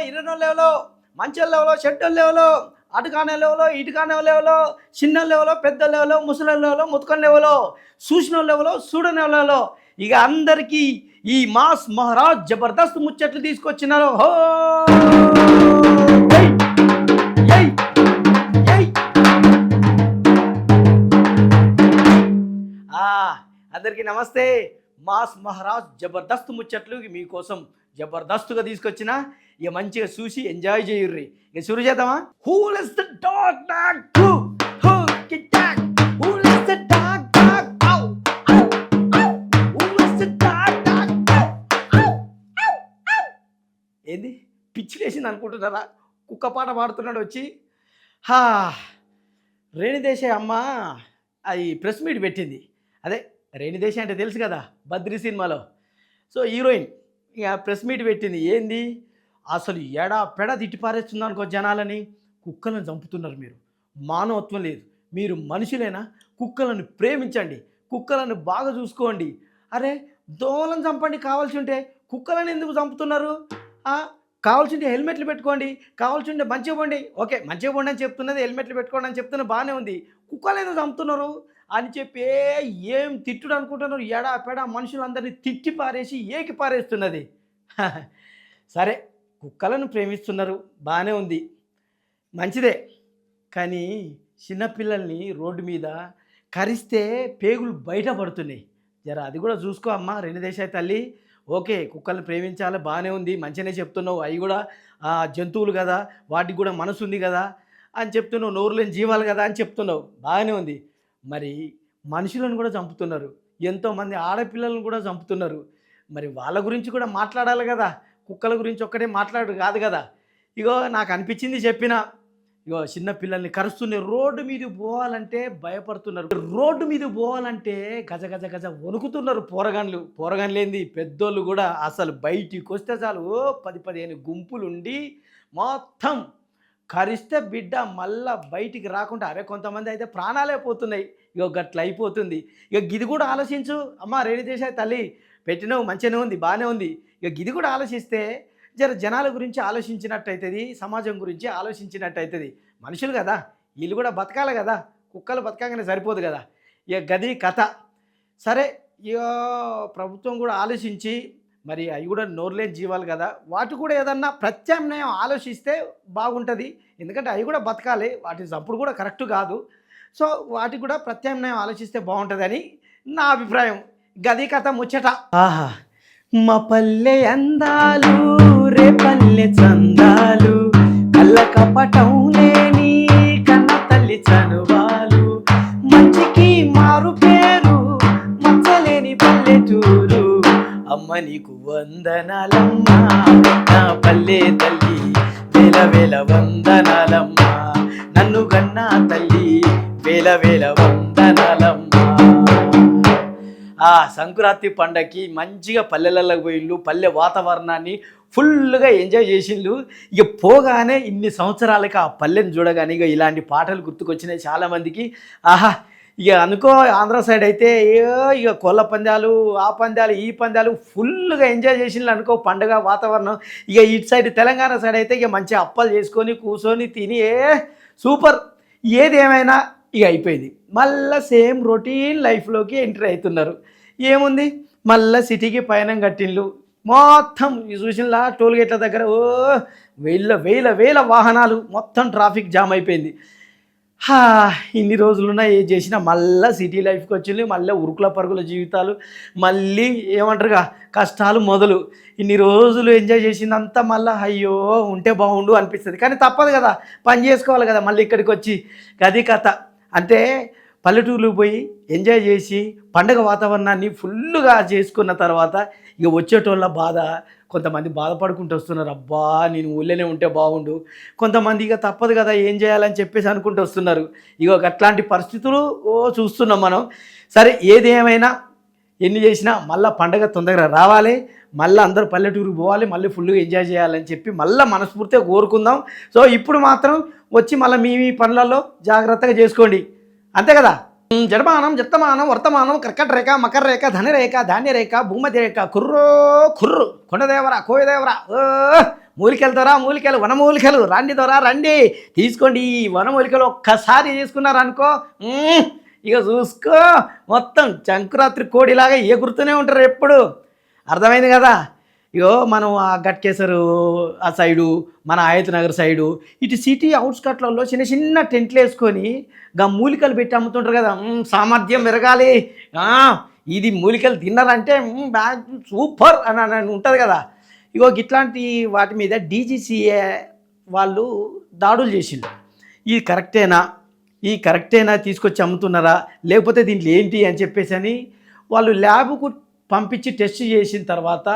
ఇరనోళ్ళు ఎవరో, మంచోళ్ళు ఎవరో, చెడ్డోళ్ళు ఎవరో, అటుకానే లేవలో, ఇటుకానే లేవలో, చిన్న లేవలో, పెద్ద లేవలో, ముసలి లేవలో, ముతుకని లేవలో, చూసిన లేవలో, చూడని లేవలో, ఇక అందరికీ ఈ మాస్ మహారాజ్ జబర్దస్త్ ముచ్చట్లు తీసుకొచ్చినారు. హో ఏయ్! ఏయ్! ఏయ్! అందరికీ నమస్తే. మాస్ మహారాజ్ జబర్దస్త్ ముచ్చట్లు మీకోసం జబర్దస్త్గా తీసుకొచ్చిన ఇక మంచిగా చూసి ఎంజాయ్ చేయుర్రి. ఇక షురు చేద్దామా? Who let's the dog dog who who kick talk who let's the dog dog ఔ ఔ ఔ who let's the dog dog ఔ ఔ ఔ. ఏంది పిచ్చి లేసింది అనుకుంటున్నారా? కుక్క పాట పాడుతున్నాడు వచ్చి. హా, రేణుదేశాయ్ అమ్మ అది ప్రెస్ మీట్ పెట్టింది. అదే రేణుదేశాయ్ అంటే తెలుసు కదా, బద్రి సినిమాలో. సో హీరోయిన్ ఇక ప్రెస్ మీట్ పెట్టింది. ఏంది అసలు ఎడా పెడ తిట్టిపారేస్తుంది అనుకో జనాలని. కుక్కలను చంపుతున్నారు మీరు, మానవత్వం లేదు. మీరు మనుషులేనా? కుక్కలను ప్రేమించండి, కుక్కలను బాగా చూసుకోండి. అరే దోమలను చంపండి కావాల్సి ఉంటే, కుక్కలను ఎందుకు చంపుతున్నారు? కావాల్సి ఉంటే హెల్మెట్లు పెట్టుకోండి, కావాల్సి ఉంటే మంచిగా పోండి. ఓకే మంచిగా పోండి అని చెప్తున్నది, హెల్మెట్లు పెట్టుకోండి అని చెప్తున్నది బాగానే ఉంది. కుక్కలు ఎందుకు చంపుతున్నారు అని చెప్పి ఏం తిట్టుడు అనుకుంటున్నారు? ఎడా పెడ మనుషులందరినీ తిట్టి పారేసి ఏకి పారేస్తున్నది. సరే కుక్కలను ప్రేమిస్తున్నారు బాగానే ఉంది, మంచిదే. కానీ చిన్నపిల్లల్ని రోడ్డు మీద కరిస్తే పేగులు బయటపడుతున్నాయి. జర అది కూడా చూసుకో అమ్మ రేణుదేశాయ్ తల్లి. ఓకే కుక్కలను ప్రేమించాలి బాగానే ఉంది, మంచిగానే చెప్తున్నావు. అవి కూడా జంతువులు కదా, వాటికి కూడా మనసు ఉంది కదా అని చెప్తున్నావు. నోరు లేని జీవాలు కదా అని చెప్తున్నావు, బాగానే ఉంది. మరి మనుషులను కూడా చంపుతున్నారు, ఎంతోమంది ఆడపిల్లలను కూడా చంపుతున్నారు. మరి వాళ్ళ గురించి కూడా మాట్లాడాలి కదా, కుక్కల గురించి ఒక్కటే మాట్లాడు కాదు కదా. ఇగో నాకు అనిపించింది చెప్పిన. ఇగో చిన్న పిల్లల్ని కరుస్తున్నారు, రోడ్డు మీద పోవాలంటే భయపడుతున్నారు, రోడ్డు మీద పోవాలంటే గజ గజ గజ వణుకుతున్నారు. పోరగాన్లేంది పెద్దోళ్ళు కూడా అసలు బయటికి వస్తే చాలు 10-15 గుంపులుండి మొత్తం కరిస్తే బిడ్డ మళ్ళా బయటికి రాకుండా. అరే కొంతమంది అయితే ప్రాణాలే పోతున్నాయి. ఇక గట్ల అయిపోతుంది. ఇక గిది కూడా ఆలోచించు అమ్మ రేణుదేశాయ్ తల్లి. పెట్టినవు మంచిగానే ఉంది, బాగానే ఉంది. ఇక గిది కూడా ఆలోచిస్తే జనాల గురించి ఆలోచించినట్టు అవుతుంది, సమాజం గురించి ఆలోచించినట్టు అవుతుంది. మనుషులు కదా వీళ్ళు కూడా బతకాలి కదా, కుక్కలు బతకగానే సరిపోదు కదా. ఇక గది కథ. సరే ఇక ప్రభుత్వం కూడా ఆలోచించి, మరి అవి కూడా నోరులేని జీవాలు కదా, వాటి కూడా ఏదన్నా ప్రత్యామ్నాయం ఆలోచిస్తే బాగుంటుంది. ఎందుకంటే అవి కూడా బతకాలి, వాటి చంపుడు కూడా కరెక్ట్ కాదు. సో వాటికి కూడా ప్రత్యామ్నాయం ఆలోచిస్తే బాగుంటుందని నా అభిప్రాయం. గది కథ ముచ్చట. ఆహా, మా పల్లె అందాలు రే పల్లె చందాలు, కళ్ళ కపటం లేని కన్న తల్లి చనువాలు, మంచికి మారు పేరు మచ్చలేని పల్లెటూరు. అమ్మ నీకు వందనాలమ్మా నా పల్లె తల్లి, వేల వేల వందనాలమ్మా నన్ను గన్నా తల్లి, వేల వేల వందనాలమ్మా. సంక్రాంతి పండగకి మంచిగా పల్లెలకు పోయిండు, పల్లె వాతావరణాన్ని ఫుల్గా ఎంజాయ్ చేసిండు. ఇక పోగానే ఇన్ని సంవత్సరాలకి ఆ పల్లెని చూడగానే ఇక ఇలాంటి పాటలు గుర్తుకొచ్చినాయి చాలామందికి. ఆహా, ఇక అనుకో ఆంధ్ర సైడ్ అయితే ఇక కోళ్ళ పందాలు, ఆ పందాలు, ఈ పందాలు ఫుల్గా ఎంజాయ్ చేసిండు అనుకో పండుగ వాతావరణం. ఇక ఇటు సైడ్ తెలంగాణ సైడ్ అయితే ఇక మంచిగా అప్పలు చేసుకొని కూర్చొని తిని సూపర్. ఏది ఏమైనా ఇక అయిపోయింది, మళ్ళీ సేమ్ రొటీన్ లైఫ్లోకి ఎంటర్ అవుతున్నారు. ఏముంది మళ్ళీ సిటీకి పయనం కట్టిండ్లు. మొత్తం చూసినలా టోల్ గేట్ల దగ్గర వేల వేల వేల వాహనాలు, మొత్తం ట్రాఫిక్ జామ్ అయిపోయింది. ఇన్ని రోజులున్నా ఏం చేసినా మళ్ళీ సిటీ లైఫ్కి వచ్చింది, మళ్ళీ ఉరుకుల పరుగుల జీవితాలు, మళ్ళీ ఏమంటారుగా కష్టాలు మొదలు. ఇన్ని రోజులు ఎంజాయ్ చేసిందంతా మళ్ళీ అయ్యో ఉంటే బాగుండు అనిపిస్తుంది. కానీ తప్పదు కదా, పని చేసుకోవాలి కదా మళ్ళీ ఇక్కడికి వచ్చి. గది కథ. అంటే పల్లెటూరుకు పోయి ఎంజాయ్ చేసి పండగ వాతావరణాన్ని ఫుల్గా చేసుకున్న తర్వాత ఇక వచ్చేటోళ్ళ బాధ, కొంతమంది బాధపడుకుంటూ వస్తున్నారు, అబ్బా నేను ఊళ్ళోనే ఉంటే బాగుండు. కొంతమంది ఇక తప్పదు కదా ఏం చేయాలని చెప్పేసి అనుకుంటూ వస్తున్నారు. ఇక అట్లాంటి పరిస్థితులు చూస్తున్నాం మనం. సరే ఏది ఏమైనా ఎన్ని చేసినా మళ్ళీ పండగ తొందరగా రావాలి, మళ్ళీ అందరూ పల్లెటూరుకు పోవాలి, మళ్ళీ ఫుల్గా ఎంజాయ్ చేయాలని చెప్పి మళ్ళీ మనస్ఫూర్తిగా కోరుకుందాం. సో ఇప్పుడు మాత్రం వచ్చి మళ్ళీ మీ పనులలో జాగ్రత్తగా చేసుకోండి, అంతే కదా. జడమానం జత్తమానం వర్తమానం కర్కట రేఖ మకర రేఖ ధనరేఖ ధాన్యరేఖ భూమధ్య రేఖ కుర్రో కుర్రు కొండదేవర కోయదేవర మూలికలు దొరా మూలికలు వనమూలికలు రండి దొరా రండి తీసుకోండి. ఈ వనమూలికలు ఒక్కసారి చేసుకున్నారనుకో ఇక చూసుకో మొత్తం సంక్రాంతి కోడిలాగా ఎగురుతూనే ఉంటారు ఎప్పుడు. అర్థమైంది కదా. ఇగో మనం ఆ గట్కేసరు ఆ సైడు, మన ఆయత్ నగర్ సైడు, ఇటు సిటీ అవుట్స్కట్లలో చిన్న చిన్న టెంట్లు వేసుకొని మూలికలు పెట్టి అమ్ముతుంటారు కదా. సామర్థ్యం పెరగాలి, ఇది మూలికలు తిన్నారంటే సూపర్ అని ఉంటుంది కదా. ఇగో ఇట్లాంటి వాటి మీద డీజీసీఏ వాళ్ళు దాడులు చేసిండ్రు. ఇది కరెక్టేనా తీసుకొచ్చి అమ్ముతున్నారా లేకపోతే దీంట్లో ఏంటి అని చెప్పేసి అని వాళ్ళు ల్యాబ్కు పంపించి టెస్ట్ చేసిన తర్వాత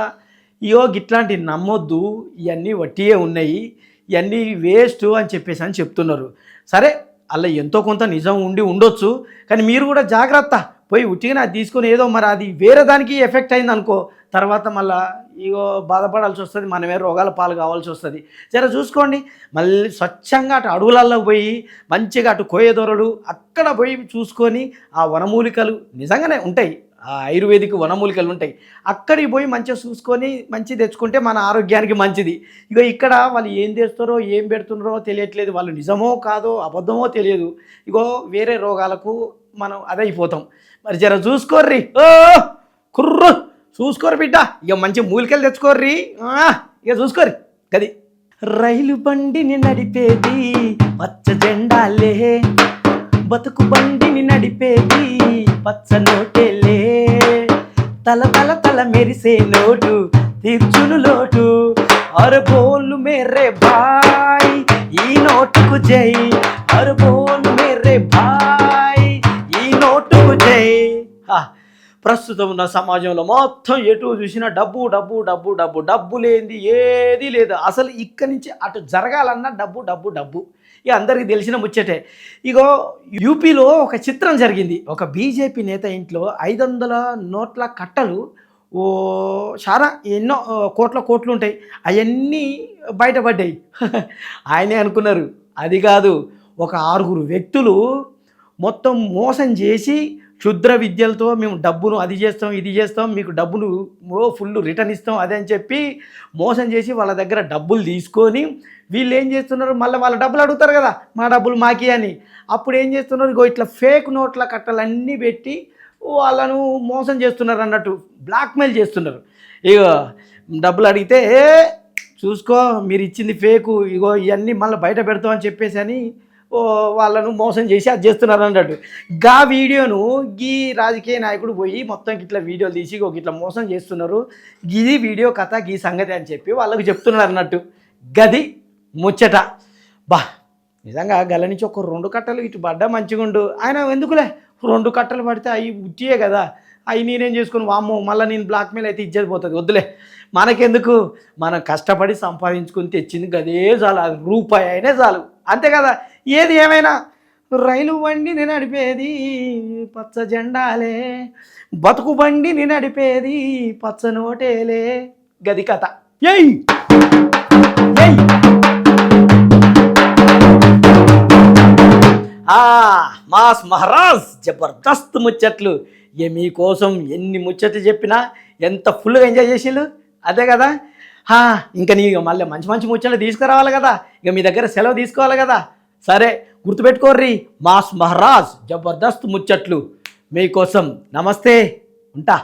ఇట్లాంటి నమ్మొద్దు, ఇవన్నీ వట్టియే ఉన్నాయి, ఇవన్నీ వేస్ట్ అని చెప్పేసి అని చెప్తున్నారు. సరే అలా ఎంతో కొంత నిజం ఉండొచ్చు, కానీ మీరు కూడా జాగ్రత్త. పోయి ఉట్టిగా అది తీసుకొని ఏదో మరి అది వేరే దానికి ఎఫెక్ట్ అయింది అనుకో, తర్వాత మళ్ళీ బాధపడాల్సి వస్తుంది, మనమే రోగాల పాలు కావాల్సి వస్తుంది. జర చూసుకోండి. మళ్ళీ స్వచ్ఛంగా అటు అడవులలో పోయి మంచిగా అటు కోయదొరడు అక్కడ పోయి చూసుకొని ఆ వనమూలికలు నిజంగానే ఉంటాయి, ఆ ఆయుర్వేదిక్ వనమూలికలు ఉంటాయి, అక్కడికి పోయి మంచిగా చూసుకొని మంచి తెచ్చుకుంటే మన ఆరోగ్యానికి మంచిది. ఇక్కడ వాళ్ళు ఏం చేస్తారో ఏం పెడుతున్నారో తెలియట్లేదు, వాళ్ళు నిజమో కాదో అబద్ధమో తెలియదు. వేరే రోగాలకు మనం అదైపోతాం. మరి జర చూసుకోర్రి, కుర్రు చూసుకోరు బిడ్డ, మంచి మూలికలు తెచ్చుకోర్రి, చూసుకోర్రి గది. రైలు బండిని నడిపేది పచ్చ జెండాలే, బతుకు బండిని నడిపేది పచ్చ నోటేలే, తల తల తల మెరిసే నోటు తీర్చును లోటు, అర బోలు మేరే భాయ్ ఈ నోటుకు జై, అర బోలు మేరే భాయ్ ఈ నోటుకు జై. ప్రస్తుతం ఉన్న సమాజంలో మొత్తం ఎటు చూసినా డబ్బు డబ్బు డబ్బు డబ్బు డబ్బు లేనిది ఏదీ లేదు. అసలు ఇక్కడి నుంచి అటు జరగాలన్నా డబ్బు డబ్బు డబ్బు, అందరికీ తెలిసిన ముచ్చటే. యూపీలో ఒక చిత్రం జరిగింది. ఒక బీజేపీ నేత ఇంట్లో 500 నోట్ల కట్టలు చాలా ఎన్నో కోట్లు ఉంటాయి, అవన్నీ బయటపడ్డాయి. ఆయనే అనుకున్నారు, అది కాదు, ఒక 6 వ్యక్తులు మొత్తం మోసం చేసి క్షుద్ర విద్యలతో మేము డబ్బును అది చేస్తాం ఇది చేస్తాం, మీకు డబ్బులు ఫుల్ రిటర్న్ ఇస్తాం అదే అని చెప్పి మోసం చేసి వాళ్ళ దగ్గర డబ్బులు తీసుకొని వీళ్ళు ఏం చేస్తున్నారు, మళ్ళీ వాళ్ళ డబ్బులు అడుగుతారు కదా, మా డబ్బులు మాకి అని. అప్పుడు ఏం చేస్తున్నారు, ఇట్లా ఫేక్ నోట్ల కట్టలన్నీ పెట్టి వాళ్ళను మోసం చేస్తున్నారు అన్నట్టు, బ్లాక్మెయిల్ చేస్తున్నారు. డబ్బులు అడిగితే చూసుకో మీరు ఇచ్చింది ఫేకు, ఇవన్నీ మళ్ళీ బయట పెడతామని చెప్పేసి అని వాళ్ళను మోసం చేసి అది చేస్తున్నారు అన్నట్టు. గా వీడియోను గీ రాజకీయ నాయకుడు పోయి మొత్తం ఇట్లా వీడియోలు తీసి ఇట్లా మోసం చేస్తున్నారు, గిది వీడియో కథ గీ సంగతి అని చెప్పి వాళ్ళకు చెప్తున్నారు అన్నట్టు. గది ముచ్చట. నిజంగా గల నుంచి ఒక 2 కట్టలు ఇటు పడ్డా మంచిగుండు. ఆయన ఎందుకులే 2 కట్టలు పడితే అవి ఉట్టియే కదా, అవి నేనేం చేసుకుని వామ్మో మళ్ళీ నేను బ్లాక్మెయిల్ అయితే ఇచ్చేది వద్దులే, మనకెందుకు, మనం కష్టపడి సంపాదించుకుని తెచ్చింది గదే చాలు, అది రూపాయి అయినా చాలు, అంతే కదా. ఏది ఏమైనా రైలు బండిని నడిపేది పచ్చ జెండాలే, బతుకు బండిని నడిపేది పచ్చ నోటేలే, గది కథ. ఏయ్ మాస్ మహారాజ్ జబర్దస్త్ ముచ్చట్లు. మీకోసం ఎన్ని ముచ్చట్లు చెప్పినా ఎంత ఫుల్గా ఎంజాయ్ చేసిండు, అదే కదా. ఇంకా నీ మళ్ళీ మంచి మంచి ముచ్చట్లు తీసుకురావాలి కదా, మీ దగ్గర సెలవు తీసుకోవాలి కదా. సరే గుర్తుపెట్టుకోర్రి, మాస్ మహారాజ్ జబర్దస్త్ ముచ్చట్లు మీకోసం. నమస్తే, ఉంటా.